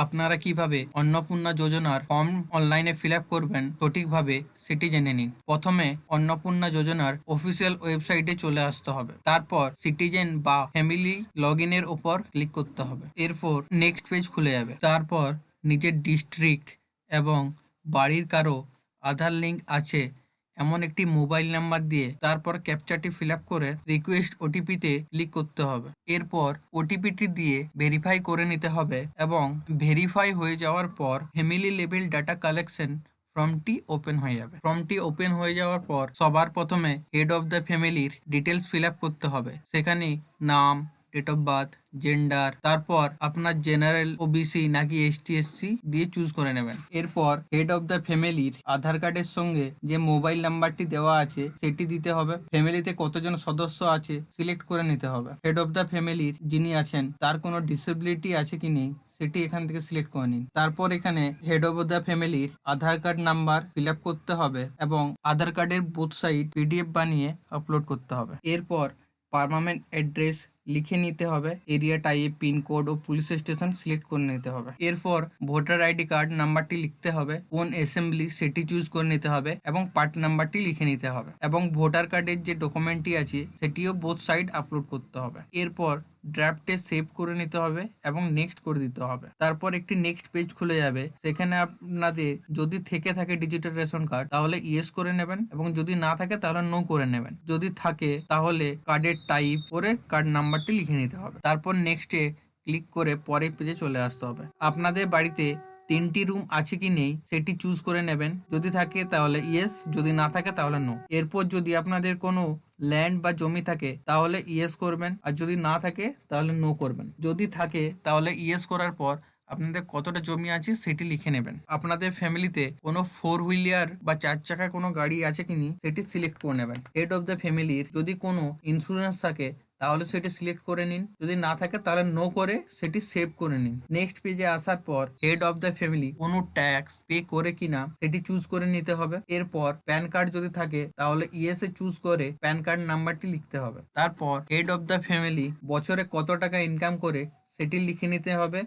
আপনারা কিভাবে অন্নপূর্ণা যোজনার ফর্ম অনলাইনে ফিল আপ করবেন সঠিকভাবে সেটি জেনে নিন। প্রথমে অন্নপূর্ণা যোজনার অফিসিয়াল ওয়েবসাইটে চলে আসতে হবে। তারপর সিটিজেন বা ফ্যামিলি লগ ইনের উপর ক্লিক করতে হবে। এরপর নেক্সট পেজ খুলে যাবে। তারপর নিজের ডিস্ট্রিক্ট এবং বাড়ির কারো আধার লিঙ্ক আছে এমন একটি মোবাইল নাম্বার দিয়ে তারপর ক্যাপচাটি ফিল আপ করে রিকোয়েস্ট ওটিপিতে ক্লিক করতে হবে। এরপর ওটিপিটি দিয়ে ভেরিফাই করে নিতে হবে এবং ভেরিফাই হয়ে যাওয়ার পর ফ্যামিলি লেভেল ডাটা কালেকশন ফর্মটি ওপেন হয়ে যাবে। ফর্মটি ওপেন হয়ে যাওয়ার পর সবার প্রথমে হেড অফ দ্য ফ্যামিলির ডিটেলস ফিল আপ করতে হবে। সেখানে নাম, ডেট অফ বার্থ, জেন্ডার, তারপর আপনার জেনারেল, ওবিসি নাকি এসটি এসসি দিয়ে চুজ করে নেবেন। এরপর হেড অফ দ্য ফ্যামিলির আধার কার্ডের সঙ্গে যে মোবাইল নাম্বারটি দেওয়া আছে সেটি দিতে হবে। ফ্যামিলিতে কতজন সদস্য আছে সিলেক্ট করে নিতে হবে। হেড অফ দ্য ফ্যামিলির যিনি আছেন তার কোনো ডিসেবিলিটি আছে কি নেই সেটি এখান থেকে সিলেক্ট করে নিন। তারপর এখানে হেড অফ দ্য ফ্যামিলির আধার কার্ড নাম্বার ফিল আপ করতে হবে এবং আধার কার্ডের বোথ সাইড পিডিএফ বানিয়ে আপলোড করতে হবে। এরপর পার্মানেন্ট অ্যাড্রেস লিখে নিতে হবে, এরিয়া টাইপ, পিনকোড ও পুলিশ স্টেশন সিলেক্ট করে নিতে হবে। এরপর ভোটার আইডি কার্ড নাম্বারটি লিখতে হবে, কোন অ্যাসেম্বলি সেটি চুজ করে নিতে হবে এবং পার্ট নাম্বারটি লিখে নিতে হবে এবং ভোটার কার্ডের যে ডকুমেন্টটি আছে সেটিও বোথ সাইড আপলোড করতে হবে। এরপর ড্রাফটে সেভ করে নিতে হবে এবং নেক্সট করে দিতে হবে। তারপর একটি নেক্সট পেজ খুলে যাবে। সেখানে আপনাদের যদি থেকে থাকে ডিজিটাল রেশন কার্ড তাহলে ইয়েস করে নেবেন এবং যদি না থাকে তাহলে নো করে নেবেন। যদি থাকে তাহলে কার্ডের টাইপ করে কার্ড নাম্বারটি লিখে নিতে হবে। তারপর নেক্সটে ক্লিক করে পরের পেজে চলে আসতে হবে। আপনাদের বাড়িতে 3টি রুম আছে কি নেই সেটি চুজ করে নেবেন। যদি থাকে তাহলে ইয়েস, যদি না থাকে তাহলে নো। এরপর যদি আপনাদের কোনো ল্যান্ড বা জমি থাকে তাহলে ইয়েস করবেন আর যদি না থাকে তাহলে নো করবেন। যদি থাকে তাহলে ইয়েস করার পর আপনাদের কতটা জমি আছে সেটি লিখে নেবেন। আপনাদের ফ্যামিলিতে কোনো 4 হুইলার বা 4 চাকা কোনো গাড়ি আছে কি নেই সেটি সিলেক্ট করে নেবেন। হেড অফ দ্য ফ্যামিলির যদি কোনো ইন্স্যুরেন্স থাকে তাহলে সেটি সিলেক্ট করে নিন, যদি না থাকে তাহলে নো করে সেটি সেভ করে নিন। নেক্সট পেজে আসার পর হেড অফ দ্য ফ্যামিলি কোনো ট্যাক্স পে করে কিনা সেটি চুজ করে নিতে হবে। এরপর প্যান কার্ড যদি থাকে তাহলে ইয়েস এ চুজ করে প্যান কার্ড নাম্বারটি লিখতে হবে। তারপর হেড অফ দ্য ফ্যামিলি বছরে কত টাকা ইনকাম করে সেটি লিখে নিতে হবে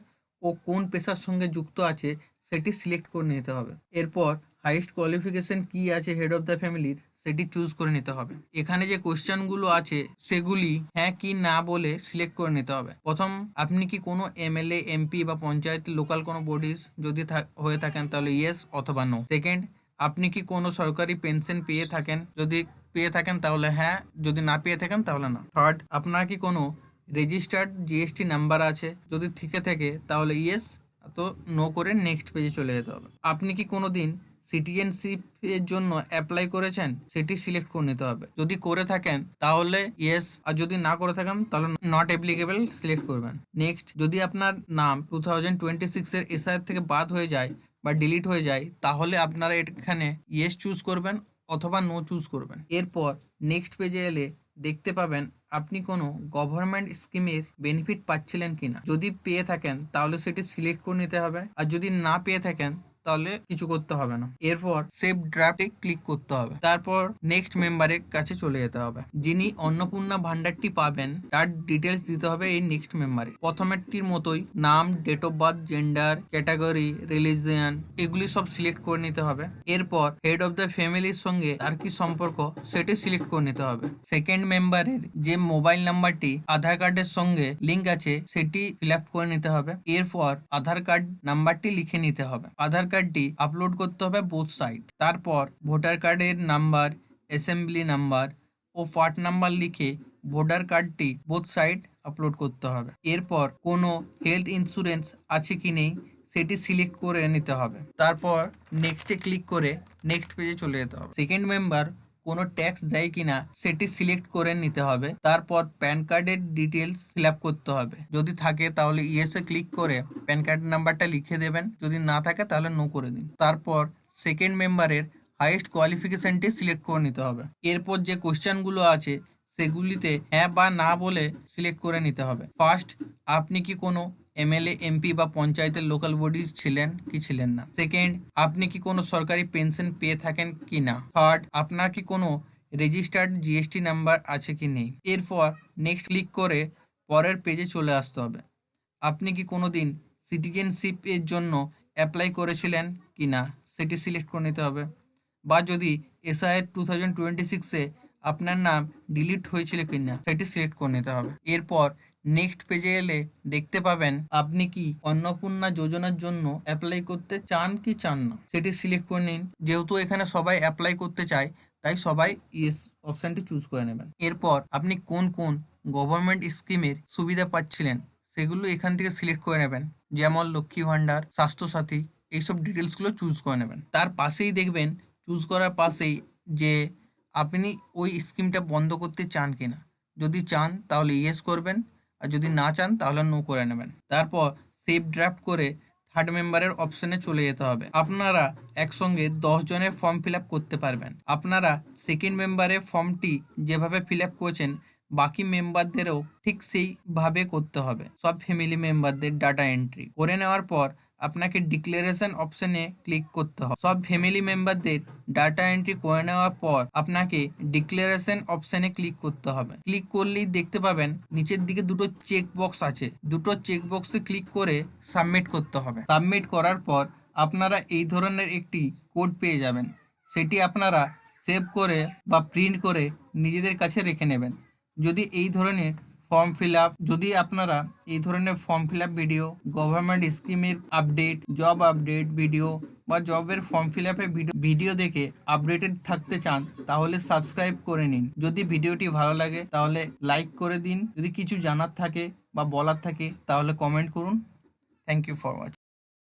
ও কোন পেশার সঙ্গে যুক্ত আছে সেটি সিলেক্ট করে নিতে হবে। এরপর হাইয়েস্ট কোয়ালিফিকেশন কি আছে হেড অফ দ্য ফ্যামিলির সেটি চুজ করে নিতে হবে। এখানে যে কোশ্চেনগুলো আছে সেগুলি হ্যাঁ কি না বলে সিলেক্ট করে নিতে হবে। প্রথম, আপনি কি কোনো এমএলএ, এমপি বা পঞ্চায়েত লোকাল কোনো বডিজ যদি হয়ে থাকেন তাহলে ইয়েস অথবা নো। সেকেন্ড, আপনি কি কোনো সরকারি পেনশন পেয়ে থাকেন, যদি পেয়ে থাকেন তাহলে হ্যাঁ, যদি না পেয়ে থাকেন তাহলে না। থার্ড, আপনার কি কোনো রেজিস্টার্ড জিএসটি নাম্বার আছে, যদি থেকে থাকে তাহলে ইয়েস, তো নো করে নেক্সট পেজে চলে যেতে হবে। আপনি কি কোনোদিন সিটিজেনশিপ এর জন্য অ্যাপ্লাই করেছেন সেটি সিলেক্ট করে নিতে হবে। যদি করে থাকেন তাহলে ইয়েস আর যদি না করে থাকেন তাহলে নট অ্যাপ্লিকেবল সিলেক্ট করবেন। নেক্সট, যদি আপনার নাম 2026 এর এসআইআর থেকে বাদ হয়ে যায় বা ডিলিট হয়ে যায় তাহলে আপনারা এখানে ইয়েস চুজ করবেন অথবা নো চুজ করবেন। এরপর নেক্সট পেজে এলে দেখতে পাবেন আপনি কোনো গভর্নমেন্ট স্কিমের বেনিফিট পাচ্ছিলেন কিনা। যদি পেয়ে থাকেন তাহলে সেটি সিলেক্ট করে নিতে হবে আর যদি না পেয়ে থাকেন তাহলে কিছু করতে হবে না। এরপর সেভ ড্রাফটে ক্লিক করতে হবে। তারপর নেক্সট মেম্বারের কাছে চলে যেতে হবে। যিনি অন্নপূর্ণা ভান্ডারটি পাবেন তার ডিটেলস দিতে হবে এই নেক্সট মেম্বারে। প্রথমেরটির মতোই নাম, date of birth, gender, category, religion এগুলি সব সিলেক্ট করে নিতে হবে। এরপর হেড অফ দ্য ফ্যামিলির সঙ্গে তার কি সম্পর্ক সেটি সিলেক্ট করে নিতে হবে। সেকেন্ড মেম্বারের যে মোবাইল নাম্বারটি আধার কার্ডের সঙ্গে লিঙ্ক আছে সেটি ফিল আপ করে নিতে হবে। এরপর আধার কার্ড নাম্বারটি লিখে নিতে হবে। আধার কার্ডটি আপলোড করতে হবে বোথ সাইড। তারপর ভোটার কার্ডের নাম্বার, অ্যাসেম্বলি নাম্বার ও পার্ট নাম্বার লিখে ভোটার কার্ডটি বোথ সাইড আপলোড করতে হবে। এরপর কোনো হেলথ ইন্স্যুরেন্স আছে কি নেই সেটি সিলেক্ট করে নিতে হবে। তারপর নেক্সটে ক্লিক করে নেক্সট পেজে চলে যেতে হবে। সেকেন্ড মেম্বার কোনো ট্যাক্স দেয় কিনা সেটি সিলেক্ট করে নিতে হবে। তারপর প্যান কার্ডের ডিটেলস ফিল আপ করতে হবে। যদি থাকে তাহলে ইয়েসে ক্লিক করে প্যান কার্ড নাম্বারটা লিখে দেবেন, যদি না থাকে তাহলে নো করে দিন। তারপর সেকেন্ড মেম্বারের হাইয়েস্ট কোয়ালিফিকেশনটি সিলেক্ট করে নিতে হবে। এরপর যে কোশ্চেনগুলো আছে সেগুলিতে হ্যাঁ বা না বলে সিলেক্ট করে নিতে হবে। ফার্স্ট, আপনি কি কোনো এমএলএ, এমপি বা পঞ্চায়েতের লোকাল বডিজ ছিলেন কি ছিলেন না। সেকেন্ড, আপনি কি কোনো সরকারি পেনশন পেয়ে থাকেন কি না। থার্ড, আপনার কি কোনো রেজিস্টার্ড জিএসটি নাম্বার আছে কি নেই। এরপর নেক্সট ক্লিক করে পরের পেজে চলে আসতে হবে। আপনি কি কোনোদিন সিটিজেনশিপ এর জন্য অ্যাপ্লাই করেছিলেন কি না সেটি সিলেক্ট করে নিতে হবে, বা যদি এসআইআর 2026-এ আপনার নাম ডিলিট হয়েছিল কি না সেটি সিলেক্ট করে নিতে হবে। এরপর নেক্সট পেজে এলে দেখতে পাবেন আপনি কি অন্নপূর্ণা যোজনার জন্য অ্যাপ্লাই করতে চান কি চান না সেটি সিলেক্ট করে নিন। যেহেতু এখানে সবাই অ্যাপ্লাই করতে চায় তাই সবাই ইয়েস অপশানটি চুজ করে নেবেন। এরপর আপনি কোন কোন গভর্নমেন্ট স্কিমের সুবিধা পাচ্ছিলেন সেগুলো এখান থেকে সিলেক্ট করে নেবেন, যেমন লক্ষ্মী ভাণ্ডার, স্বাস্থ্যসাথী, এইসব ডিটেলসগুলো চুজ করে নেবেন। তার পাশেই দেখবেন চুজ করার পাশেই যে আপনি ওই স্কিমটা বন্ধ করতে চান কিনা। যদি চান তাহলে ইয়েস করবেন, আর যদি না চান তাহলে নো করে নেবেন। তারপর সেভ ড্রাফট করে থার্ড মেম্বারের অপশনে চলে যেতে হবে। আপনারা একসঙ্গে 10 জনের ফর্ম ফিল আপ করতে পারবেন। আপনারা সেকেন্ড মেম্বারের ফর্মটি যেভাবে ফিল আপ করেছেন বাকি মেম্বারদেরও ঠিক সেইভাবে করতে হবে। সব ফ্যামিলি মেম্বারদের ডাটা এন্ট্রি করে নেওয়ার পর আপনাকে ডিক্লারেশন অপশনে ক্লিক করতে হবে। সব ফ্যামিলি মেম্বারদের ডাটা এন্ট্রি করে নেওয়ার পর আপনাকে ডিক্লারেশন অপশনে ক্লিক করতে হবে। ক্লিক করলেই দেখতে পাবেন নিচের দিকে দুটো চেক বক্স আছে, দুটো চেক বক্সে ক্লিক করে সাবমিট করতে হবে। সাবমিট করার পর আপনারা এই ধরনের একটি কোড পেয়ে যাবেন, সেটি আপনারা সেভ করে বা প্রিন্ট করে নিজেদের কাছে রেখে নেবেন। যদি আপনারা এই ধরনের form fill up video, government স্কিমের আপডেট, জব আপডেট ভিডিও বা জবের ফর্ম ফিল আপের ভিডিও দেখে আপডেটেড থাকতে চান তাহলে সাবস্ক্রাইব করে নিন। যদি ভিডিওটি ভালো লাগে তাহলে লাইক করে দিন। যদি কিছু জানার থাকে বা বলার থাকে তাহলে কমেন্ট করুন। Thank you for watching.